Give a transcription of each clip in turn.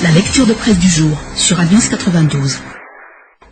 La lecture de presse du jour sur Alliance 92.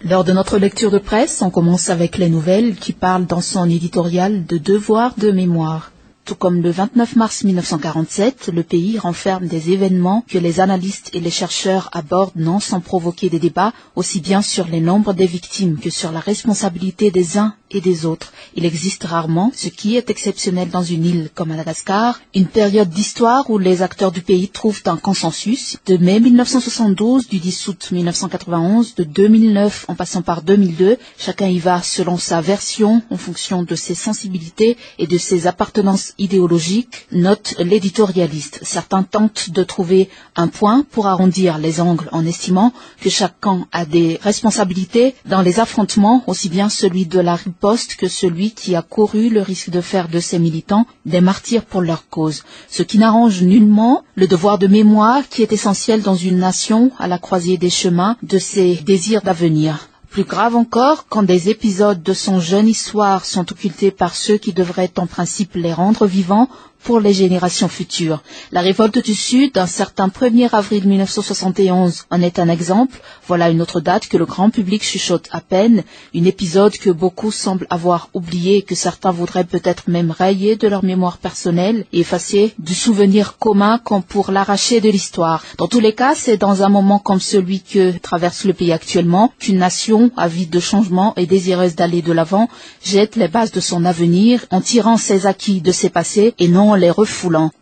Lors de notre lecture de presse, on commence avec les nouvelles qui parlent dans son éditorial de devoir de mémoire. Tout comme le 29 mars 1947, le pays renferme des événements que les analystes et les chercheurs abordent non sans provoquer des débats, aussi bien sur les nombres des victimes que sur la responsabilité des uns et des autres. Il existe rarement, ce qui est exceptionnel dans une île comme Madagascar, une période d'histoire où les acteurs du pays trouvent un consensus. De mai 1972, du 10 août 1991, de 2009 en passant par 2002, chacun y va selon sa version, en fonction de ses sensibilités et de ses appartenances idéologiques, note l'éditorialiste. Certains tentent de trouver un point pour arrondir les angles en estimant que chacun a des responsabilités dans les affrontements, aussi bien celui de la riposte que celui qui a couru le risque de faire de ses militants des martyrs pour leur cause. Ce qui n'arrange nullement le devoir de mémoire qui est essentiel dans une nation à la croisée des chemins de ses désirs d'avenir. Plus grave encore, quand des épisodes de son jeune histoire sont occultés par ceux qui devraient en principe les rendre vivants pour les générations futures. La révolte du Sud, un certain 1er avril 1971, en est un exemple. Voilà une autre date que le grand public chuchote à peine, un épisode que beaucoup semblent avoir oublié et que certains voudraient peut-être même rayer de leur mémoire personnelle et effacer du souvenir commun comme pour l'arracher de l'histoire. Dans tous les cas, c'est dans un moment comme celui que traverse le pays actuellement qu'une nation avide de changement et désireuse d'aller de l'avant jette les bases de son avenir en tirant ses acquis de ses passés et non les refoulant.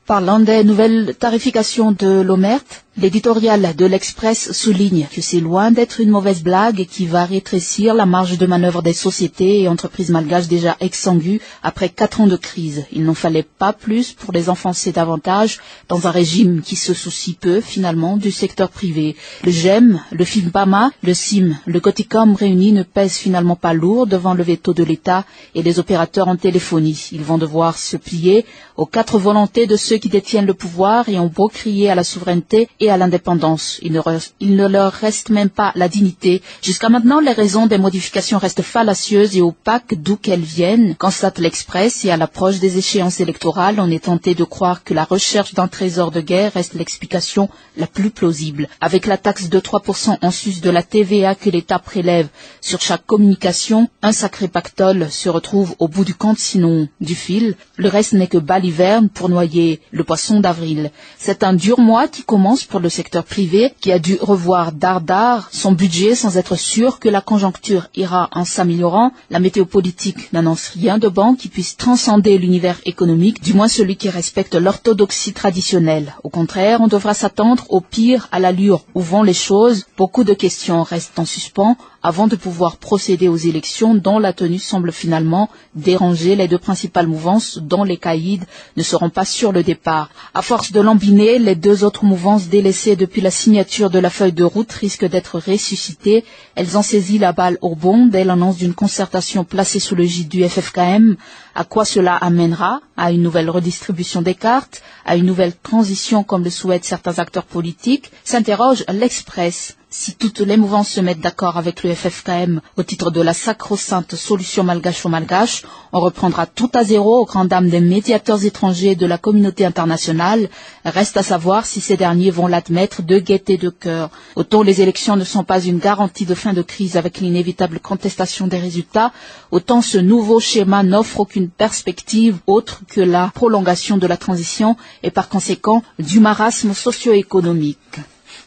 Parlant des nouvelles tarifications de l'OMERT, l'éditorial de l'Express souligne que c'est loin d'être une mauvaise blague qui va rétrécir la marge de manœuvre des sociétés et entreprises malgaches déjà exsangues après 4 ans de crise. Il n'en fallait pas plus pour les enfoncer davantage dans un régime qui se soucie peu finalement du secteur privé. Le GEM, le FIMPAMA, le CIM, le COTICOM réunis ne pèsent finalement pas lourd devant le veto de l'État et des opérateurs en téléphonie. Ils vont devoir se plier aux 4 volontés de ceux qui détiennent le pouvoir et ont beau crier à la souveraineté et à l'indépendance. Il ne leur reste même pas la dignité. Jusqu'à maintenant, les raisons des modifications restent fallacieuses et opaques d'où qu'elles viennent, constate l'Express, et à l'approche des échéances électorales, on est tenté de croire que la recherche d'un trésor de guerre reste l'explication la plus plausible. Avec la taxe de 3% en sus de la TVA que l'État prélève sur chaque communication, un sacré pactole se retrouve au bout du compte, sinon du fil. Le reste n'est que baliverne pour noyer le poisson d'avril. C'est un dur mois qui commence pour le secteur privé qui a dû revoir dardard son budget sans être sûr que la conjoncture ira en s'améliorant. La météo politique n'annonce rien de bon qui puisse transcender l'univers économique, du moins celui qui respecte l'orthodoxie traditionnelle. Au contraire, on devra s'attendre au pire à l'allure où vont les choses. Beaucoup de questions restent en suspens avant de pouvoir procéder aux élections dont la tenue semble finalement déranger les 2 principales mouvances dont les caïds ne seront pas sur le départ. À force de lambiner, les 2 autres mouvances délaissées depuis la signature de la feuille de route risquent d'être ressuscitées. Elles ont saisi la balle au bond dès l'annonce d'une concertation placée sous le gîte du FFKM. À quoi cela amènera? À une nouvelle redistribution des cartes? À une nouvelle transition comme le souhaitent certains acteurs politiques? S'interroge l'Express. Si toutes les mouvances se mettent d'accord avec le FFKM au titre de la sacro-sainte solution malgache aux malgaches, on reprendra tout à zéro aux grandes dames des médiateurs étrangers et de la communauté internationale. Reste à savoir si ces derniers vont l'admettre de gaieté de cœur. Autant les élections ne sont pas une garantie de fin de crise avec l'inévitable contestation des résultats, autant ce nouveau schéma n'offre aucune perspective autre que la prolongation de la transition et par conséquent du marasme socio-économique.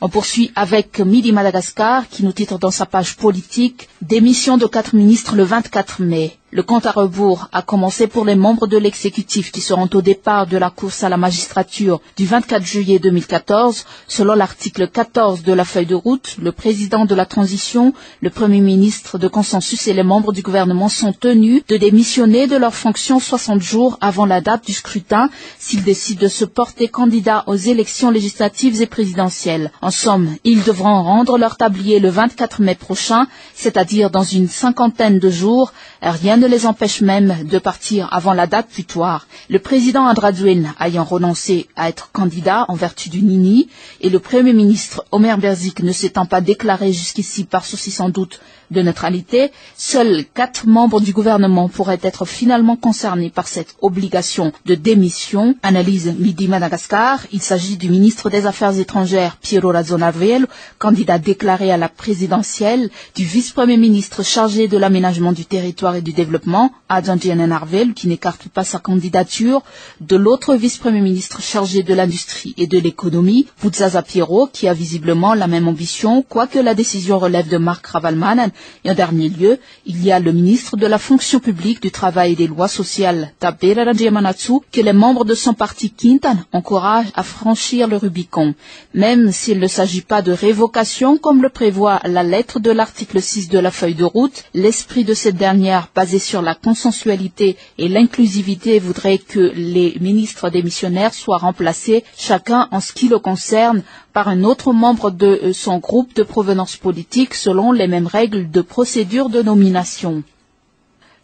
On poursuit avec Midi Madagascar qui nous titre dans sa page politique « Démission de 4 ministres le 24 mai ». Le compte à rebours a commencé pour les membres de l'exécutif qui seront au départ de la course à la magistrature du 24 juillet 2014. Selon l'article 14 de la feuille de route, le président de la transition, le premier ministre de consensus et les membres du gouvernement sont tenus de démissionner de leurs fonctions 60 jours avant la date du scrutin s'ils décident de se porter candidats aux élections législatives et présidentielles. En somme, ils devront rendre leur tablier le 24 mai prochain, c'est-à-dire dans une 50aine de jours. Rien ne les empêche même de partir avant la date butoir. Le président Andradouen ayant renoncé à être candidat en vertu du Nini et le Premier ministre Omer Berzik ne s'étant pas déclaré jusqu'ici par souci sans doute de neutralité, seuls 4 membres du gouvernement pourraient être finalement concernés par cette obligation de démission. Analyse Midi Madagascar, il s'agit du ministre des Affaires étrangères Piero Razonarvelo, candidat déclaré à la présidentielle, du vice-premier ministre chargé de l'aménagement du territoire et du développement, Adjandjian Arvel, qui n'écarte pas sa candidature, de l'autre vice-premier ministre chargé de l'industrie et de l'économie, Boutzaza Piero, qui a visiblement la même ambition, quoique la décision relève de Mark Ravalmanen. Et en dernier lieu, il y a le ministre de la fonction publique, du travail et des lois sociales, Tabera Rajamanatsu, que les membres de son parti Kintan encouragent à franchir le Rubicon. Même s'il ne s'agit pas de révocation, comme le prévoit la lettre de l'article 6 de la feuille de route, l'esprit de cette dernière, basé sur la consensualité et l'inclusivité, voudrait que les ministres démissionnaires soient remplacés, chacun en ce qui le concerne, par un autre membre de son groupe de provenance politique selon les mêmes règles de procédure de nomination.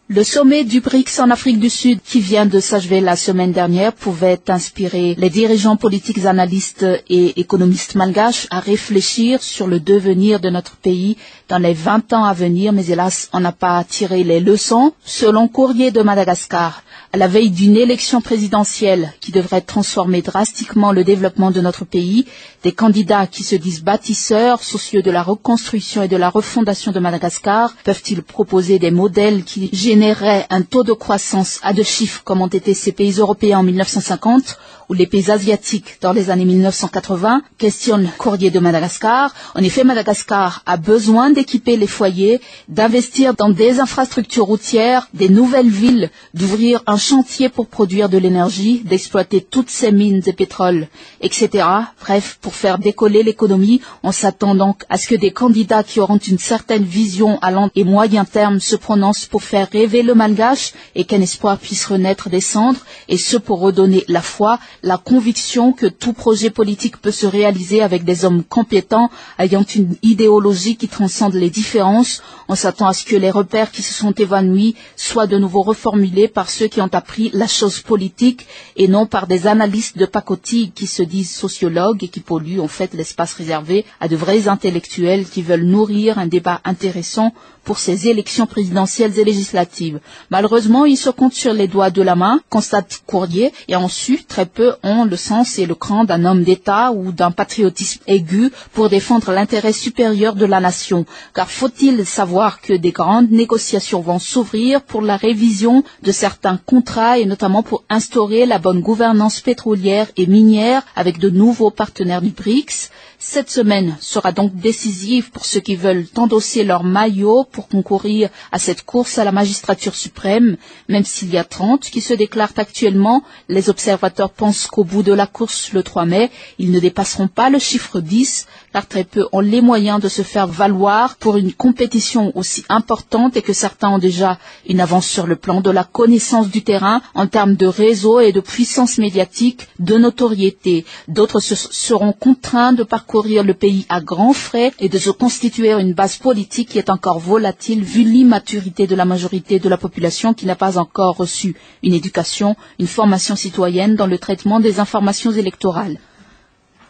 Le sommet du BRICS en Afrique du Sud, qui vient de s'achever la semaine dernière, pouvait inspirer les dirigeants politiques, analystes et économistes malgaches à réfléchir sur le devenir de notre pays dans les 20 ans à venir, mais hélas, on n'a pas tiré les leçons. Selon Courrier de Madagascar, à la veille d'une élection présidentielle qui devrait transformer drastiquement le développement de notre pays, des candidats qui se disent bâtisseurs, soucieux de la reconstruction et de la refondation de Madagascar, peuvent-ils proposer des modèles qui généreraient un taux de croissance à 2 chiffres comme ont été ces pays européens en 1950 ou les pays asiatiques dans les années 1980, questionne Courrier de Madagascar. En effet, Madagascar a besoin d'équiper les foyers, d'investir dans des infrastructures routières, des nouvelles villes, d'ouvrir un chantier pour produire de l'énergie, d'exploiter toutes ces mines de pétrole, etc. Bref, pour faire décoller l'économie, on s'attend donc à ce que des candidats qui auront une certaine vision à long et moyen terme se prononcent pour faire rêver le malgache et qu'un espoir puisse renaître des cendres, et ce pour redonner la foi, la conviction que tout projet politique peut se réaliser avec des hommes compétents, ayant une idéologie qui transcende les différences. On s'attend à ce que les repères qui se sont évanouis soient de nouveau reformulés par ceux qui ont appris la chose politique et non par des analystes de pacotille qui se disent sociologues et qui polluent en fait l'espace réservé à de vrais intellectuels qui veulent nourrir un débat intéressant pour ces élections présidentielles et législatives. Malheureusement, ils se comptent sur les doigts de la main, constate Courrier, et en su, très peu ont le sens et le cran d'un homme d'État ou d'un patriotisme aigu pour défendre l'intérêt supérieur de la nation. Car faut-il savoir que des grandes négociations vont s'ouvrir pour la révision de certains contrats et notamment pour instaurer la bonne gouvernance pétrolière et minière avec de nouveaux partenaires du BRICS. Cette semaine sera donc décisive pour ceux qui veulent endosser leur maillot pour concourir à cette course à la magistrature suprême. Même s'il y a 30 qui se déclarent actuellement, les observateurs pensent qu'au bout de la course le 3 mai, ils ne dépasseront pas le chiffre 10, car très peu ont les moyens de se faire valoir pour une compétition aussi importante et que certains ont déjà une avance sur le plan de la connaissance du terrain en termes de réseau et de puissance médiatique, de notoriété. D'autres seront contraints de parcourir le pays à grands frais et de se constituer une base politique qui est encore volatile vu l'immaturité de la majorité de la population qui n'a pas encore reçu une éducation, une formation citoyenne dans le traitement des informations électorales.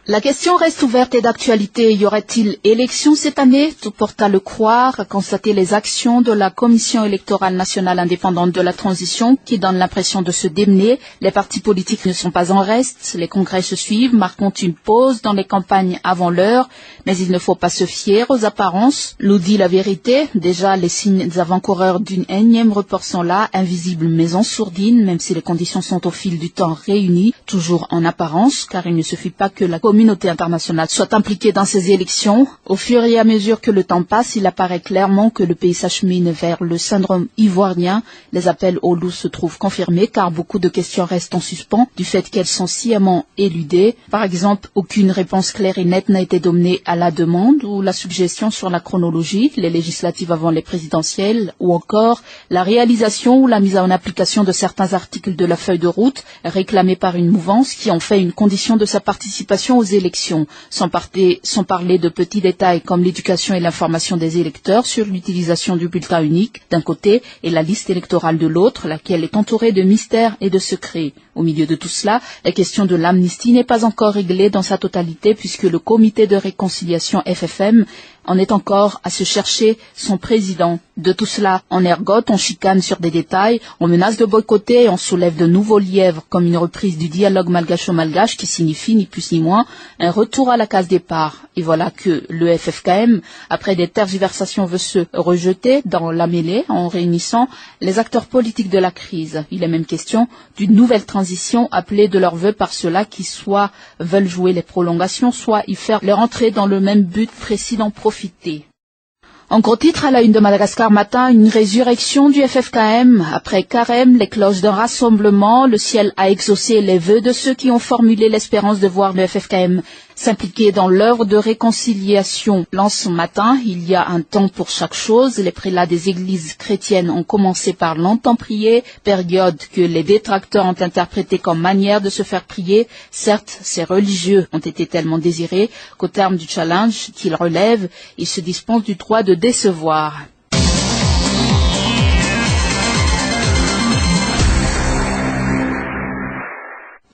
La question reste ouverte et d'actualité. Y aurait-il élection cette année? Tout porte à le croire, à constater les actions de la Commission électorale nationale indépendante de la transition qui donne l'impression de se démener. Les partis politiques ne sont pas en reste, les congrès se suivent, marquant une pause dans les campagnes avant l'heure, mais il ne faut pas se fier aux apparences. Nous dit la vérité, déjà les signes avant-coureurs d'une énième report sont là, invisibles mais en sourdine, même si les conditions sont au fil du temps réunies, toujours en apparence, car il ne suffit pas que la communauté internationale soit impliquée dans ces élections. Au fur et à mesure que le temps passe, il apparaît clairement que le pays s'achemine vers le syndrome ivoirien. Les appels au loup se trouvent confirmés car beaucoup de questions restent en suspens du fait qu'elles sont sciemment éludées. Par exemple, aucune réponse claire et nette n'a été donnée à la demande ou la suggestion sur la chronologie, les législatives avant les présidentielles, ou encore la réalisation ou la mise en application de certains articles de la feuille de route réclamés par une mouvance qui en fait une condition de sa participation aux élections, sans parler de petits détails comme l'éducation et l'information des électeurs sur l'utilisation du bulletin unique d'un côté et la liste électorale de l'autre, laquelle est entourée de mystères et de secrets. Au milieu de tout cela, la question de l'amnistie n'est pas encore réglée dans sa totalité puisque le comité de réconciliation FFM en est encore à se chercher son président. De tout cela, on ergote, on chicane sur des détails, on menace de boycotter et on soulève de nouveaux lièvres comme une reprise du dialogue malgacho-malgache qui signifie ni plus ni moins un retour à la case départ. Et voilà que le FFKM, après des tergiversations, veut se rejeter dans la mêlée en réunissant les acteurs politiques de la crise. Il est même question d'une nouvelle transition appelée de leur vœu par ceux-là qui soit veulent jouer les prolongations, soit y faire leur entrée dans le même but précis d'en profiter. En gros titre à la une de Madagascar Matin, une résurrection du FFKM. Après Carême, les cloches d'un rassemblement, le ciel a exaucé les vœux de ceux qui ont formulé l'espérance de voir le FFKM s'impliquer dans l'œuvre de réconciliation. Ce matin, il y a un temps pour chaque chose. Les prélats des églises chrétiennes ont commencé par longtemps prier, période que les détracteurs ont interprétée comme manière de se faire prier. Certes, ces religieux ont été tellement désirés qu'au terme du challenge qu'ils relèvent, ils se dispensent du droit de décevoir.